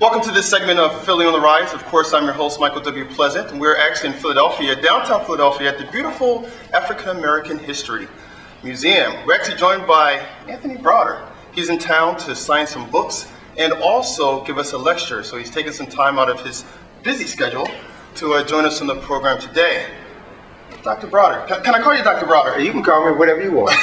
Welcome to this segment of Philly on the Rise. Of course, I'm your host, Michael W. Pleasant, and we're actually in Philadelphia, downtown Philadelphia, at the beautiful African American History Museum. We're actually joined by Anthony Broder. He's in town to sign some books and also give us a lecture. So he's taken some time out of his busy schedule to join us on the program today. Dr. Broder, can I call you Dr. Broder? You can call me whatever you want.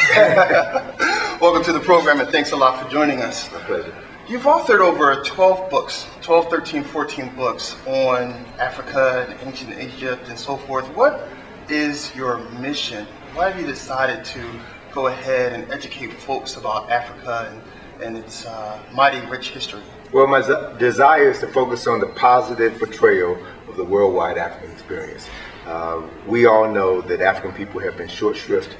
Welcome to the program, and thanks a lot for joining us. My pleasure. You've authored over 12 books, 12, 13, 14 books on Africa and ancient Egypt and so forth. What is your mission? Why have you decided to go ahead and educate folks about Africa and its mighty rich history? Well, my desire is to focus on the positive portrayal of the worldwide African experience. We all know that African people have been short shrift.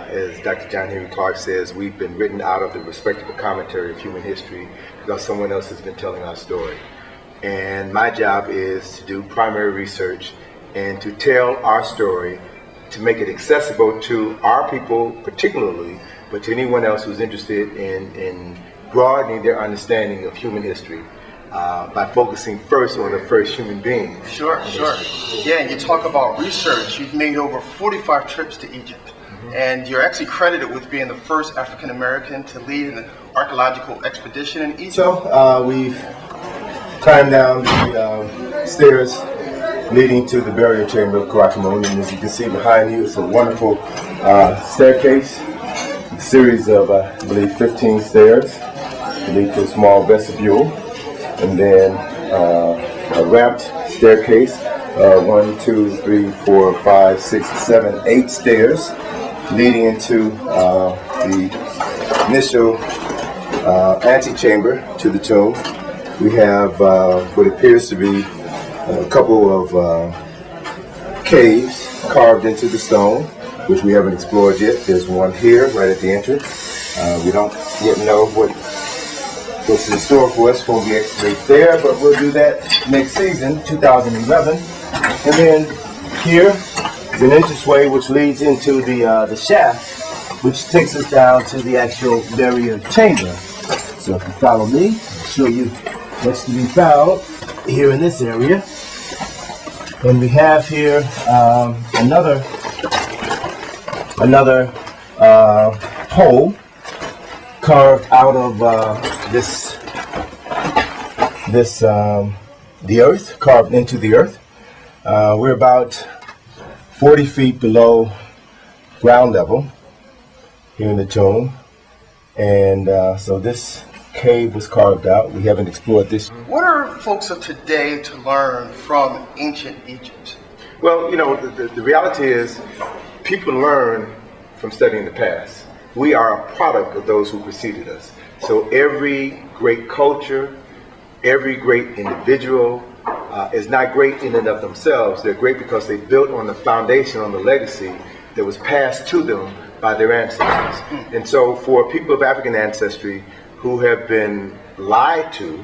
As Dr. John Henry Clark says, we've been written out of the respectable commentary of human history because someone else has been telling our story. And my job is to do primary research and to tell our story, to make it accessible to our people particularly, but to anyone else who's interested in broadening their understanding of human history by focusing first on the first human being. Sure. Yeah, and you talk about research. You've made over 45 trips to Egypt. And you're actually credited with being the first African American to lead an archaeological expedition in Egypt. So we've climbed down the stairs leading to the burial chamber of Karakamon, and as you can see behind you, it's a wonderful staircase, a series of, I believe, 15 stairs that lead to a small vestibule, and then a ramped staircase, 1, 2, 3, 4, 5, 6, 7, 8 stairs, leading into the initial antechamber to the tomb. We have what appears to be a couple of caves carved into the stone, which we haven't explored yet. There's one here right at the entrance. We don't yet know what's in store for us when we excavate there, but we'll do that next season, 2011. And then here is an entranceway which leads into the shaft, which takes us down to the actual burial chamber. So if you follow me, I'll show you what's to be found here in this area. And we have here another hole carved out of the earth, carved into the earth. We're about 40 feet below ground level here in the tomb, and so this cave was carved out. We haven't explored this. What are folks of today to learn from ancient Egypt? Well, you know, the reality is people learn from studying the past. We are a product of those who preceded us. So every great culture, every great individual is not great in and of themselves. They're great because they built on the foundation, on the legacy that was passed to them by their ancestors. And so for people of African ancestry who have been lied to,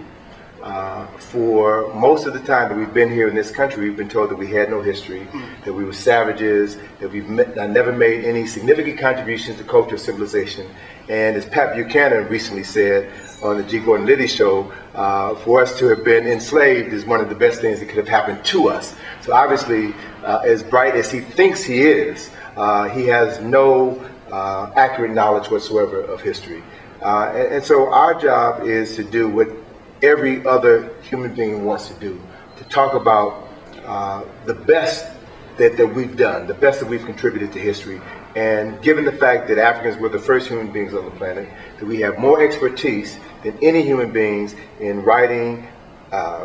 for most of the time that we've been here in this country, we've been told that we had no history, that we were savages, that we've never made any significant contributions to culture or civilization. And as Pat Buchanan recently said on the G. Gordon Liddy show, for us to have been enslaved is one of the best things that could have happened to us. So obviously, as bright as he thinks he is, he has no accurate knowledge whatsoever of history. And so our job is to do what every other human being wants to do, to talk about the best that we've done, the best that we've contributed to history. And given the fact that Africans were the first human beings on the planet, that we have more expertise than any human beings in writing,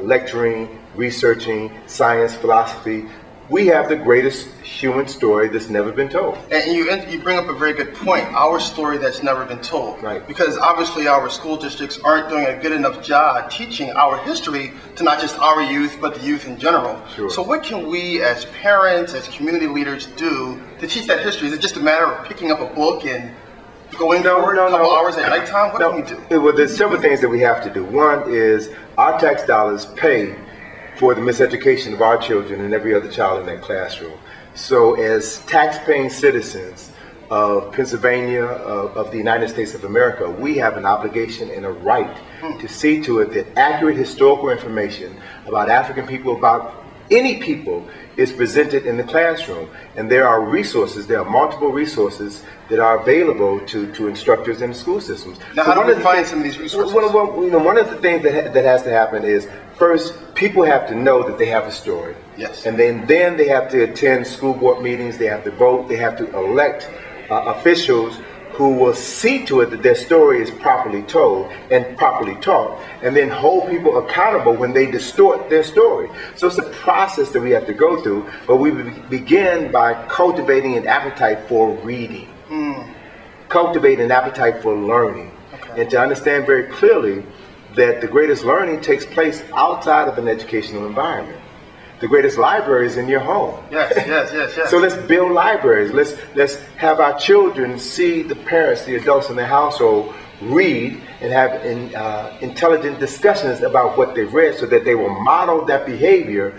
lecturing, researching, science, philosophy, we have the greatest human story that's never been told. And you bring up a very good point, our story that's never been told. Right. Because obviously our school districts aren't doing a good enough job teaching our history to not just our youth, but the youth in general. Sure. So what can we as parents, as community leaders do to teach that history? Is it just a matter of picking up a book and going for a couple hours at nighttime? What can we do? Well, there's several things that we have to do. One is our tax dollars pay for the miseducation of our children and every other child in that classroom. So as tax-paying citizens, of Pennsylvania, of the United States of America, we have an obligation and a right to see to it that accurate historical information about African people, about any people, is presented in the classroom. And there are resources, there are multiple resources that are available to instructors in the school systems. Now, how do we find some of these resources? Well, you know, one of the things that has to happen is, first, people have to know that they have a story. Yes. And then they have to attend school board meetings, they have to vote, they have to elect officials who will see to it that their story is properly told and properly taught, and then hold people accountable when they distort their story. So it's a process that we have to go through, but we begin by cultivating an appetite for reading, cultivate an appetite for learning, and to understand very clearly that the greatest learning takes place outside of an educational environment. The greatest library is in your home. Yes. So let's build libraries. Let's have our children see the parents, the adults in the household read and have intelligent discussions about what they've read, so that they will model that behavior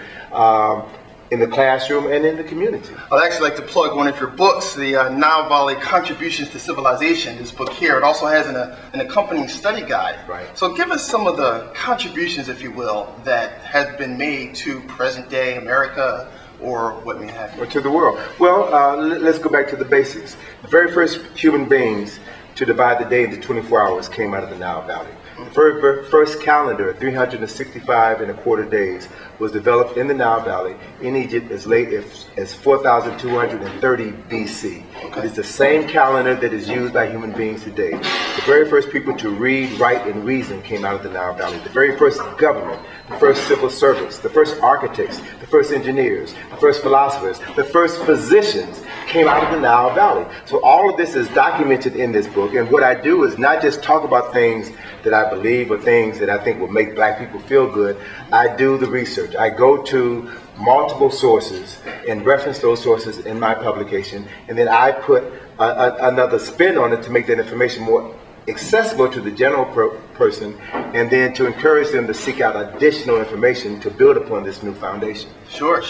in the classroom and in the community. I'd actually like to plug one of your books, the Nile Valley Contributions to Civilization. This book here, it also has an accompanying study guide. Right. So give us some of the contributions, if you will, that have been made to present day America, or what may have you. Or to the world. Well, let's go back to the basics. The very first human beings to divide the day into 24 hours came out of the Nile Valley. The first calendar, 365 and a quarter days, was developed in the Nile Valley in Egypt as late as 4,230 BC. It is the same calendar that is used by human beings today. The very first people to read, write, and reason came out of the Nile Valley. The very first government, the first civil servants, the first architects, the first engineers, the first philosophers, the first physicians came out of the Nile Valley. So all of this is documented in this book, and what I do is not just talk about things that I believe or things that I think will make black people feel good. I do the research. I go to multiple sources and reference those sources in my publication, and then I put another spin on it to make that information more accessible to the general person, and then to encourage them to seek out additional information to build upon this new foundation. Sure.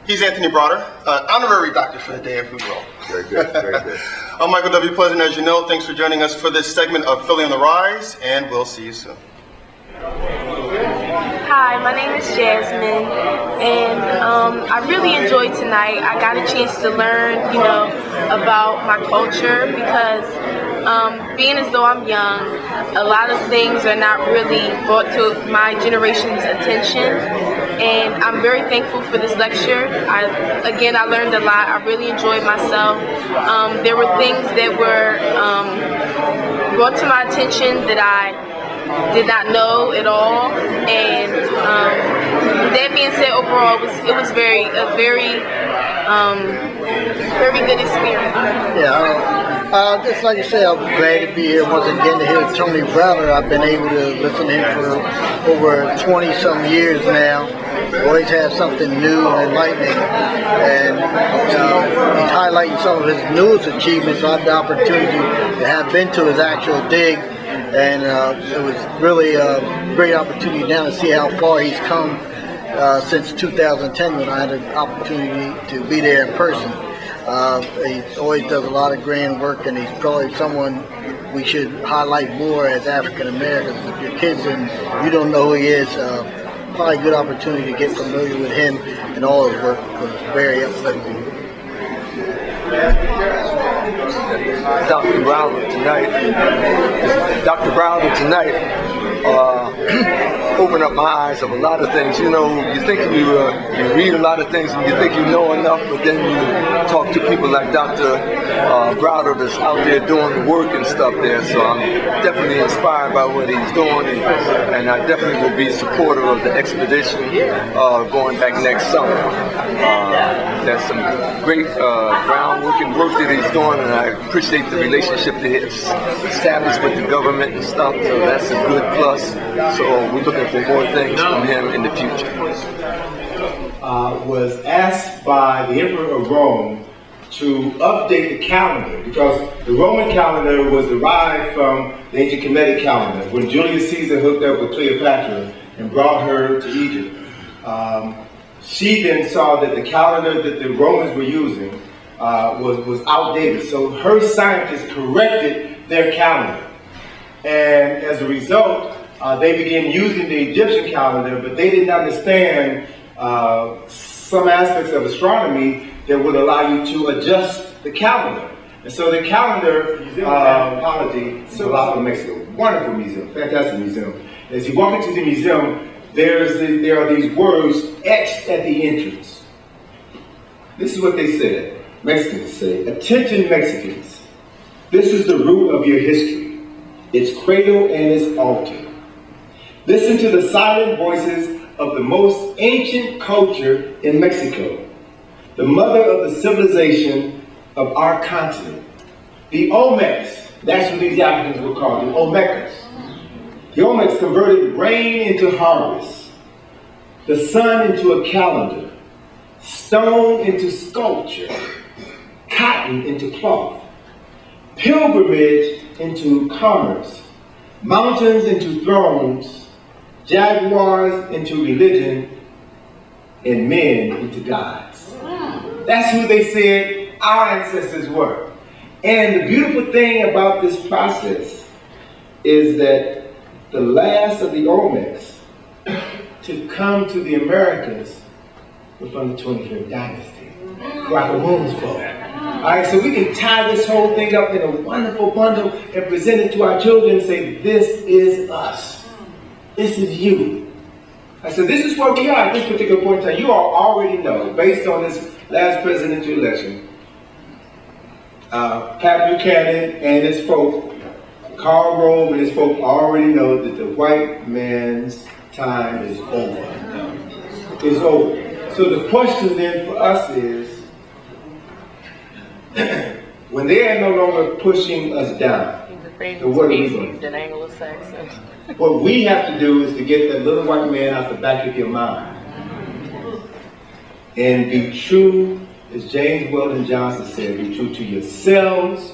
He's Anthony Browder, honorary doctor for the day, if we will. Very good, very good. I'm Michael W. Pleasant, as you know. Thanks for joining us for this segment of Philly on the Rise, and we'll see you soon. Hi, my name is Jasmine, and I really enjoyed tonight. I got a chance to learn, about my culture, because being as though I'm young, a lot of things are not really brought to my generation's attention, and I'm very thankful for this lecture. I learned a lot. I really enjoyed myself. There were things that were brought to my attention that I did not know at all, and that being said, overall it was a very good experience. Just like you say, I'm glad to be here once again to hear Tony Browder. I've been able to listen to him for over 20-some years now. Always have something new and enlightening, and he's highlighting some of his newest achievements. I had the opportunity to have been to his actual dig, and it was really a great opportunity now to see how far he's come since 2010, when I had an opportunity to be there in person. He always does a lot of grand work, and he's probably someone we should highlight more as African Americans. If your kids and you don't know who he is, probably a good opportunity to get familiar with him and all his work, because it's very uplifting. Dr. Browder tonight opened up my eyes of a lot of things. You think you read a lot of things and you think you know enough, but then you talk to people like Dr. Browder that's out there doing the work and stuff there. So I'm definitely inspired by what he's doing, and I definitely will be supportive of the expedition going back next summer. There's some great groundwork and work that he's doing, and I appreciate the relationship that he's established with the government and stuff, so that's a good plus. So we're looking for more things from him in the future. Was asked by the Emperor of Rome to update the calendar, because the Roman calendar was derived from the ancient Kemetic calendar, when Julius Caesar hooked up with Cleopatra and brought her to Egypt. She then saw that the calendar that the Romans were using was outdated. So her scientists corrected their calendar. And as a result, they began using the Egyptian calendar, but they didn't understand some aspects of astronomy that would allow you to adjust the calendar. And so the calendar, anthropology, in Philadelphia, Mexico, wonderful museum, fantastic museum. As you walk into the museum, there are these words etched at the entrance. This is what they said. Mexicans say, "Attention Mexicans, this is the root of your history, its cradle and its altar. Listen to the silent voices of the most ancient culture in Mexico, the mother of the civilization of our continent. The Olmecs," that's what these Africans were called, the Olmecas. The Olmecs converted rain into harvest, the sun into a calendar, stone into sculpture, cotton into cloth, pilgrimage into commerce, mountains into thrones, jaguars into religion, and men into gods. That's who they said our ancestors were. And the beautiful thing about this process is that the last of the Olmecs to come to the Americas were from the 25th dynasty, Guatemal's folk. All right, so we can tie this whole thing up in a wonderful bundle and present it to our children and say, this is us. This is you. I said, this is where we are at this particular point in time. You all already know, based on this last presidential election, Pat Buchanan and his folk, Karl Rove and his folk already know that the white man's time is over. It's over. So the question then for us is, when they are no longer pushing us down, so what are we doing? An Anglo-Saxon. What we have to do is to get that little white man out the back of your mind and be true, as James Weldon Johnson said, be true to yourselves,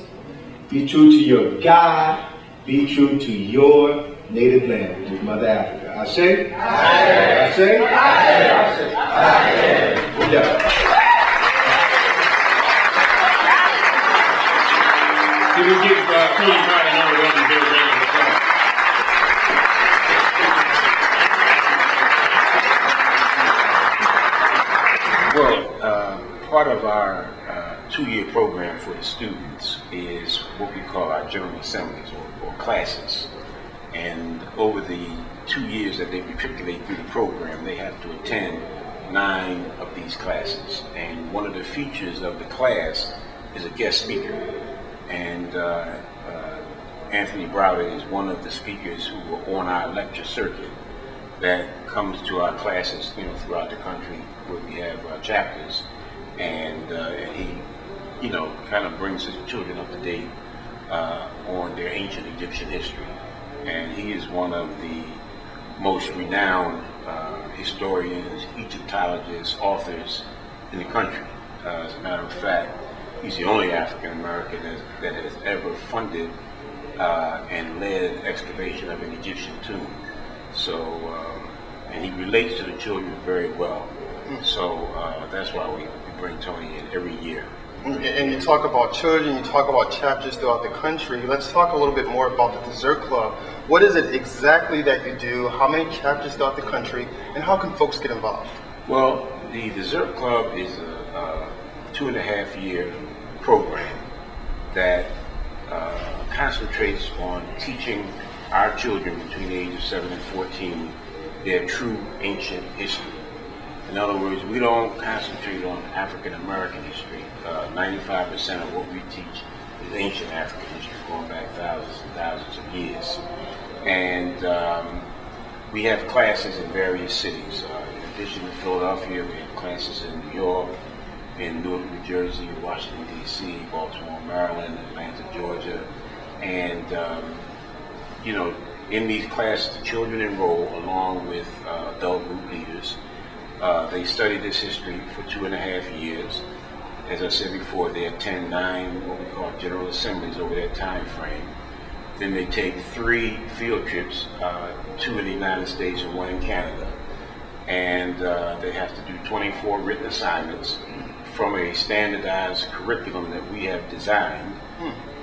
be true to your God, be true to your native land, which is Mother Africa. Ashe? Ashe? Ashe? Ashe? Yeah. Can we give Queen Martin another one to do a round of applause? Well, part of our two-year program for the students is what we call our general assemblies or classes. And over the 2 years that they matriculate through the program, they have to attend 9 of these classes. And one of the features of the class is a guest speaker. And Anthony Browder is one of the speakers who are on our lecture circuit that comes to our classes, throughout the country where we have chapters, and he, kind of brings his children up to date on their ancient Egyptian history. And he is one of the most renowned historians, Egyptologists, authors in the country. As a matter of fact, he's the only African American that has ever funded and led excavation of an Egyptian tomb. So, and he relates to the children very well. So that's why we bring Tony in every year. And you talk about children, you talk about chapters throughout the country. Let's talk a little bit more about the Dessert Club. What is it exactly that you do? How many chapters throughout the country? And how can folks get involved? Well, the Dessert Club is a 2.5-year program that concentrates on teaching our children between the age of 7 and 14 their true ancient history. In other words, we don't concentrate on African American history. 95% of what we teach is ancient African history, going back thousands and thousands of years. And we have classes in various cities. In addition to Philadelphia, we have classes in New York, in Newark, New Jersey, Washington, D.C., Baltimore, Maryland, Atlanta, Georgia. And, in these classes, the children enroll along with adult group leaders. They study this history for 2.5 years. As I said before, they attend 9 what we call general assemblies over that time frame. Then they take 3 field trips, 2 in the United States and 1 in Canada. and they have to do 24 written assignments from a standardized curriculum that we have designed.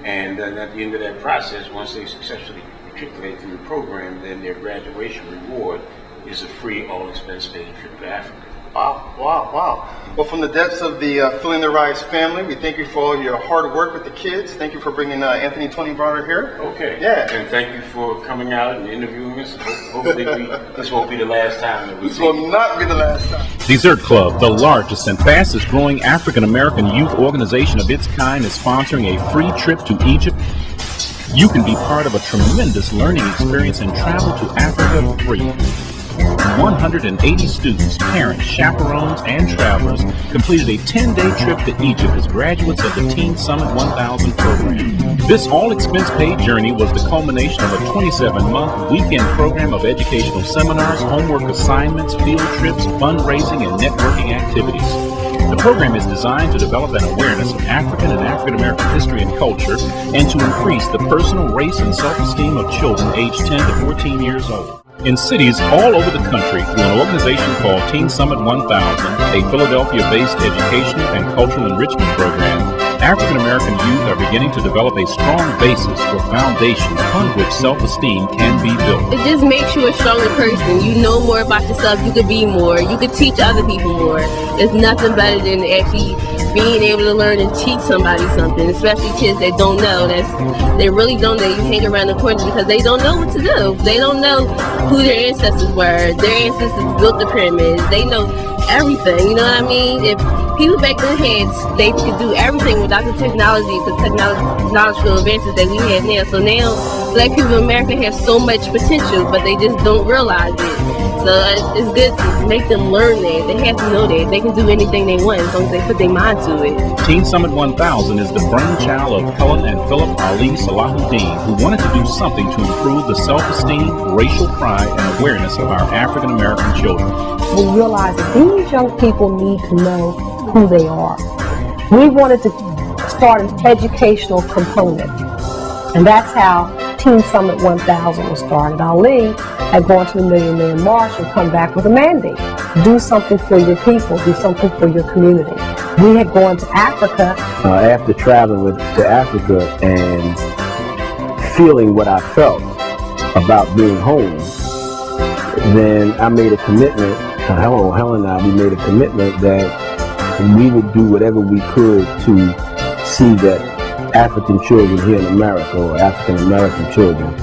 And then at the end of that process, once they successfully matriculate through the program, then their graduation reward is a free, all-expense paid trip to Africa. Wow, wow, wow. Well, from the depths of the Phill in the Rise family, we thank you for all your hard work with the kids. Thank you for bringing Anthony Tony Browder here. Okay. Yeah. And thank you for coming out and interviewing us. Hopefully this won't be the last time that we This see will you. not be the last time. Dessert Club, the largest and fastest growing African American youth organization of its kind, is sponsoring a free trip to Egypt. You can be part of a tremendous learning experience and travel to Africa free. 180 students, parents, chaperones, and travelers completed a 10-day trip to Egypt as graduates of the Teen Summit 1000 program. This all-expense-paid journey was the culmination of a 27-month weekend program of educational seminars, homework assignments, field trips, fundraising, and networking activities. The program is designed to develop an awareness of African and African American history and culture, and to increase the personal race and self-esteem of children aged 10 to 14 years old. In cities all over the country, through an organization called Teen Summit 1000, a Philadelphia-based educational and cultural enrichment program, African American youth are beginning to develop a strong basis or foundation upon which self-esteem can be built. It just makes you a stronger person. You know more about yourself. You could be more. You could teach other people more. There's nothing better than actually being able to learn and teach somebody something, especially kids that don't know. They really don't know. You hang around the corner because they don't know what to do. They don't know who their ancestors were. Their ancestors built the pyramids. They know everything. You know what I mean? If people back then they could do everything without the technological advances that we have now. So now, black people in America have so much potential, but they just don't realize it. So it's good to make them learn that. They have to know that. They can do anything they want as long as they put their mind to it. Teen Summit 1000 is the brainchild of Helen and Philip Ali Salahuddin, who wanted to do something to improve the self-esteem, racial pride, and awareness of our African American children. We realized that these young people need to know who they are. We wanted to start an educational component, and that's how Teen Summit 1000 was started. Ali had gone to the Million Man March and come back with a mandate. Do something for your people, do something for your community. We had gone to Africa. After traveling to Africa and feeling what I felt about being home, then I made a commitment, Helen and I, we made a commitment that we would do whatever we could to see that African children here in America, or African American children,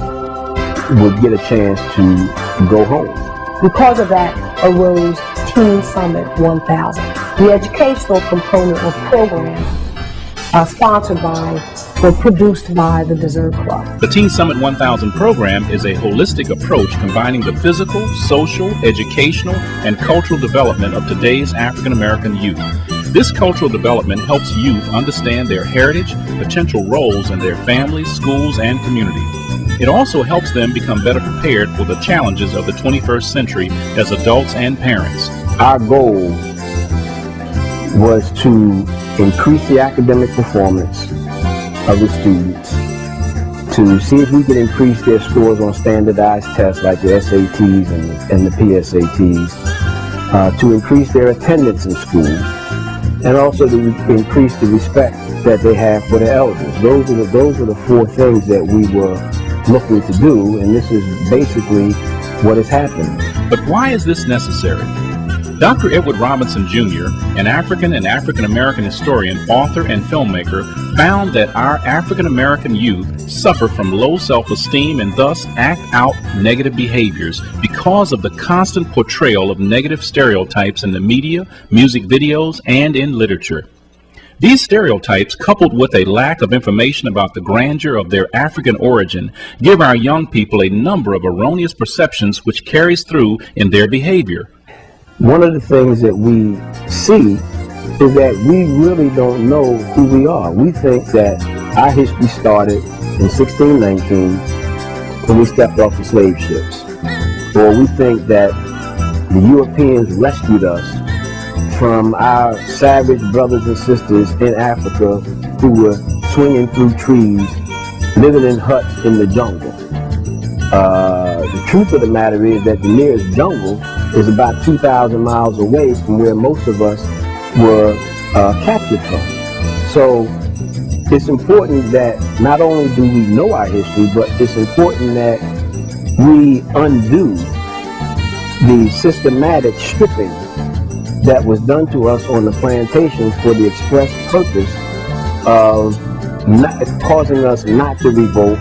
would get a chance to go home. Because of that arose Teen Summit 1000, the educational component or program sponsored by or produced by the Dessert Club. The Teen Summit 1000 program is a holistic approach combining the physical, social, educational, and cultural development of today's African American youth. This cultural development helps youth understand their heritage, potential roles in their families, schools, and community. It also helps them become better prepared for the challenges of the 21st century as adults and parents. Our goal was to increase the academic performance of the students, to see if we could increase their scores on standardized tests like the SATs and the PSATs, to increase their attendance in school, and also to increase the respect that they have for their elders. Those are the four things that we were looking to do, and this is basically what has happened. But why is this necessary? Dr. Edward Robinson Jr., an African and African American historian, author, and filmmaker, found that our African American youth suffer from low self-esteem and thus act out negative behaviors because of the constant portrayal of negative stereotypes in the media, music videos, and in literature. These stereotypes, coupled with a lack of information about the grandeur of their African origin, give our young people a number of erroneous perceptions which carries through in their behavior. One of the things that we see is that we really don't know who we are. We think that our history started in 1619 when we stepped off the slave ships. Or we think that the Europeans rescued us from our savage brothers and sisters in Africa who were swinging through trees, living in huts in the jungle. The truth of the matter is that the nearest jungle is about 2,000 miles away from where most of us were captured from. So it's important that not only do we know our history, but it's important that we undo the systematic stripping that was done to us on the plantations for the express purpose of causing us not to revolt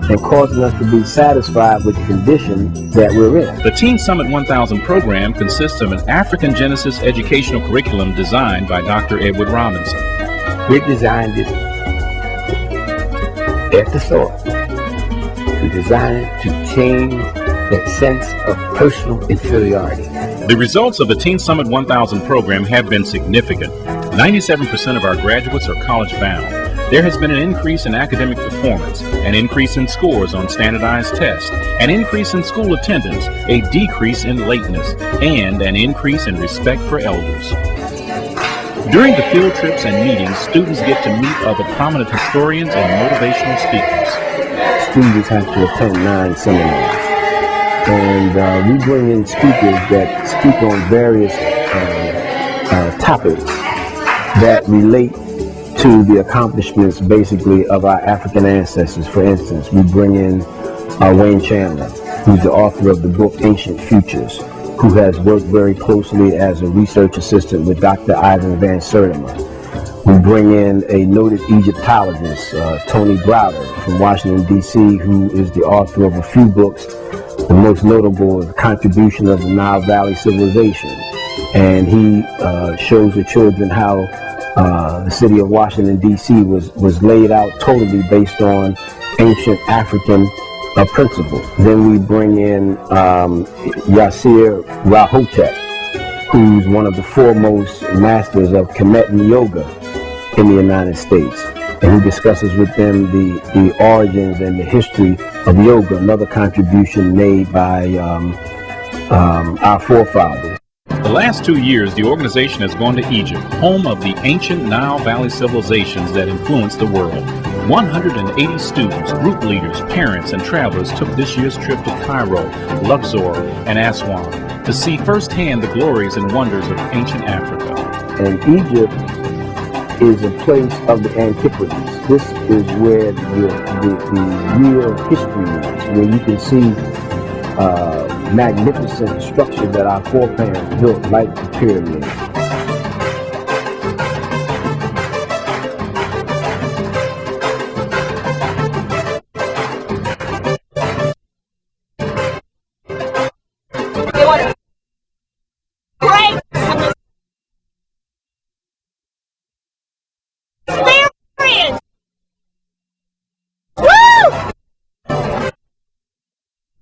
and causing us to be satisfied with the condition that we're in. The Teen Summit 1000 program consists of an African Genesis educational curriculum designed by Dr. Edward Robinson. We designed it at the source. We designed it to change that sense of personal inferiority. The results of the Teen Summit 1000 program have been significant. 97% of our graduates are college bound. There has been an increase in academic performance, an increase in scores on standardized tests, an increase in school attendance, a decrease in lateness, and an increase in respect for elders. During the field trips and meetings, students get to meet other prominent historians and motivational speakers. Students have to attend 9 seminars. And we bring in speakers that speak on various topics that relate to the accomplishments, basically, of our African ancestors. For instance, we bring in Wayne Chandler, who's the author of the book Ancient Futures, who has worked very closely as a research assistant with Dr. Ivan Van Sertima. We bring in a noted Egyptologist, Tony Browder from Washington, D.C., who is the author of a few books. The most notable is the contribution of the Nile Valley civilization. And he shows the children how the city of Washington, D.C. was laid out totally based on ancient African principles. Then we bring in Yasir Rahotep, who's one of the foremost masters of Kemetan yoga in the United States. And he discusses with them the origins and the history of yoga, another contribution made by our forefathers. The last 2 years, the organization has gone to Egypt, home of the ancient Nile Valley civilizations that influenced the world. 180 students, group leaders, parents, and travelers took this year's trip to Cairo, Luxor, and Aswan to see firsthand the glories and wonders of ancient Africa. And Egypt is a place of the antiquities. This is where the real history is, where you can see magnificent structure that our foreparents built, like the pyramids.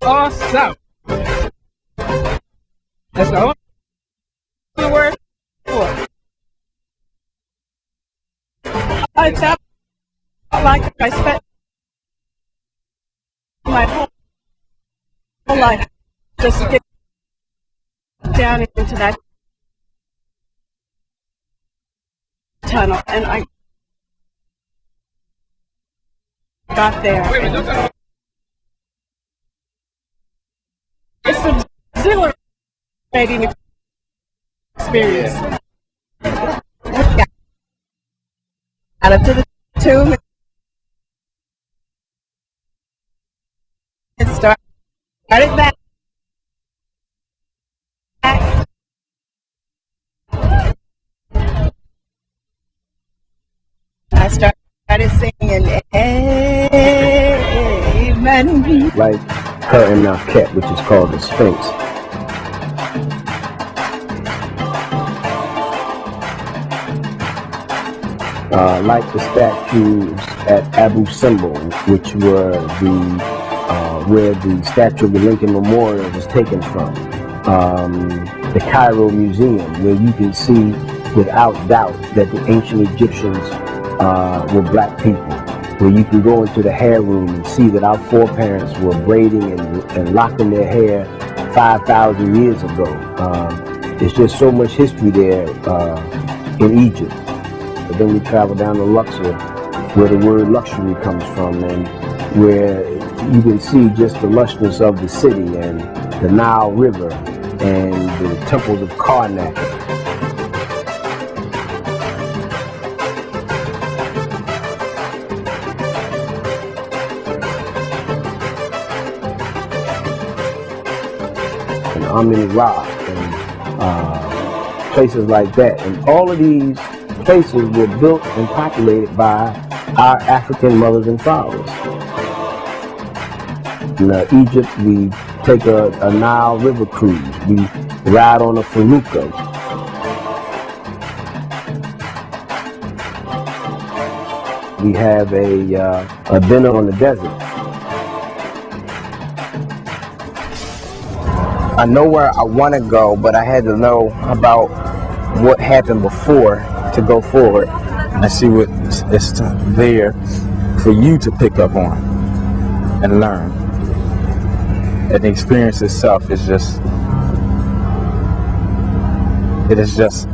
Awesome. That's the only word for it. I felt like I spent my whole life just to get down into that tunnel, and I got there. It's an exhilarating experience. Got up to the tomb and started back. I started singing Amen. Like her and Marquette, which is called the Sphinx. Like the statues at Abu Simbel, which were where the statue of the Lincoln Memorial was taken from. The Cairo Museum, where you can see without doubt that the ancient Egyptians were black people. Where you can go into the hair room and see that our foreparents were braiding and locking their hair 5,000 years ago. There's just so much history there in Egypt. But then we travel down to Luxor, where the word luxury comes from, and where you can see just the lushness of the city and the Nile River and the temples of Karnak. And Amini Rock and places like that. And all of these places were built and populated by our African mothers and fathers. In Egypt, we take a Nile River cruise. We ride on a felucca. We have a dinner on the desert. I know where I want to go, but I had to know about what happened before to go forward. And I see what is there for you to pick up on and learn. And the experience itself is just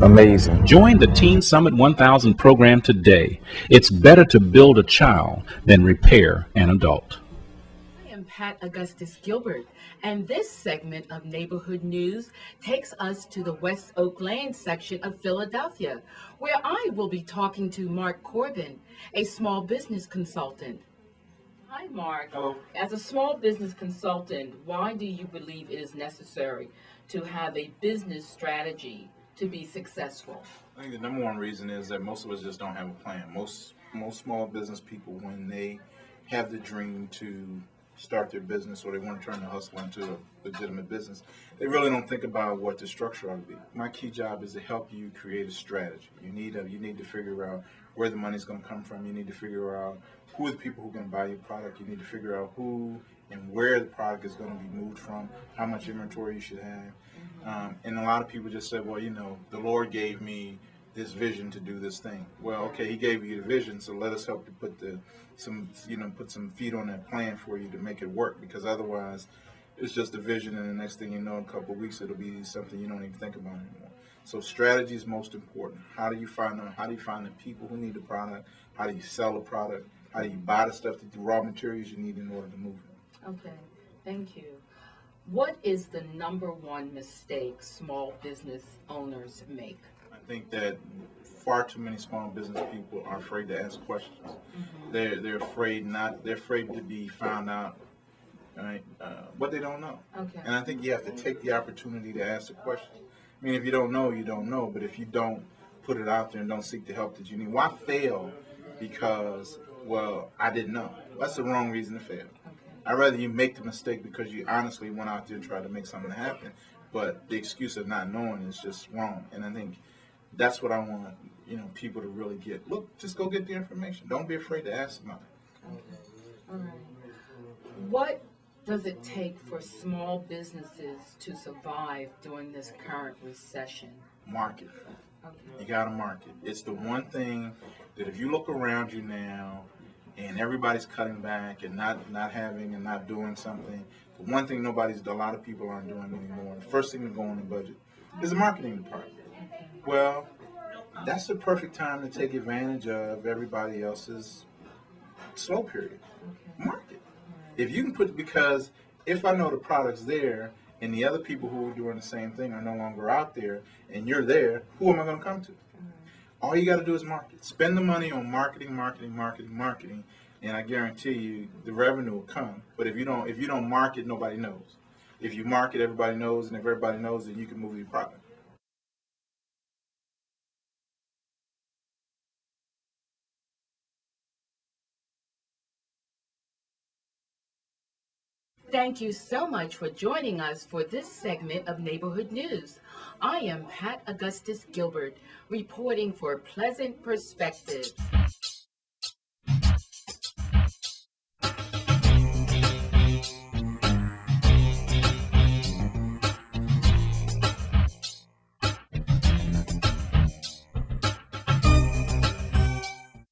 amazing. Join the Teen Summit 1000 program today. It's better to build a child than repair an adult. I am Pat Augustus Gilbert, and this segment of Neighborhood News takes us to the West Oak Lane section of Philadelphia, where I will be talking to Mark Corbin, a small business consultant. Hi, Mark. Hello. As a small business consultant, why do you believe it is necessary to have a business strategy to be successful? I think the number one reason is that most of us just don't have a plan. Most small business people, when they have the dream to start their business or they want to turn the hustle into a legitimate business, they really don't think about what the structure ought to be. My key job is to help you create a strategy. You need to figure out where the money's going to come from. You need to figure out who are the people who are going to buy your product. You need to figure out who and where the product is going to be moved from, how much inventory you should have. And a lot of people just said, well, the Lord gave me this vision to do this thing. Well, okay, He gave you the vision, so let us help you put some feet on that plan for you to make it work, because otherwise it's just a vision, and the next thing you know, in a couple of weeks, it'll be something you don't even think about anymore. So strategy is most important. How do you find the people who need the product? How do you sell the product? How do you buy the stuff, the raw materials you need in order to move it? Okay, thank you. What is the number one mistake small business owners make? I think that far too many small business people are afraid to ask questions. Mm-hmm. They're afraid to be found out, right? What they don't know. Okay. And I think you have to take the opportunity to ask the question. I mean, if you don't know, you don't know. But if you don't put it out there and don't seek the help that you need, why fail? Because, well, I didn't know. That's the wrong reason to fail. Okay. I'd rather you make the mistake because you honestly went out there and tried to make something happen. But the excuse of not knowing is just wrong. And I think that's what I want, people to really get. Look, just go get the information. Don't be afraid to ask somebody. Okay. All right. What does it take for small businesses to survive during this current recession? Market. Okay. You got to market. It's the one thing that if you look around you now and everybody's cutting back and not having and not doing something, the one thing a lot of people aren't doing anymore, the first thing to go on the budget is the marketing department. Well, that's the perfect time to take advantage of everybody else's slow period. Market. If you can because if I know the product's there and the other people who are doing the same thing are no longer out there and you're there, who am I going to come to? All you got to do is market. Spend the money on marketing, and I guarantee you the revenue will come. But if you don't market, nobody knows. If you market, everybody knows, and if everybody knows, then you can move your product. Thank you so much for joining us for this segment of Neighborhood News. I am Pat Augustus Gilbert, reporting for Pleasant Perspective.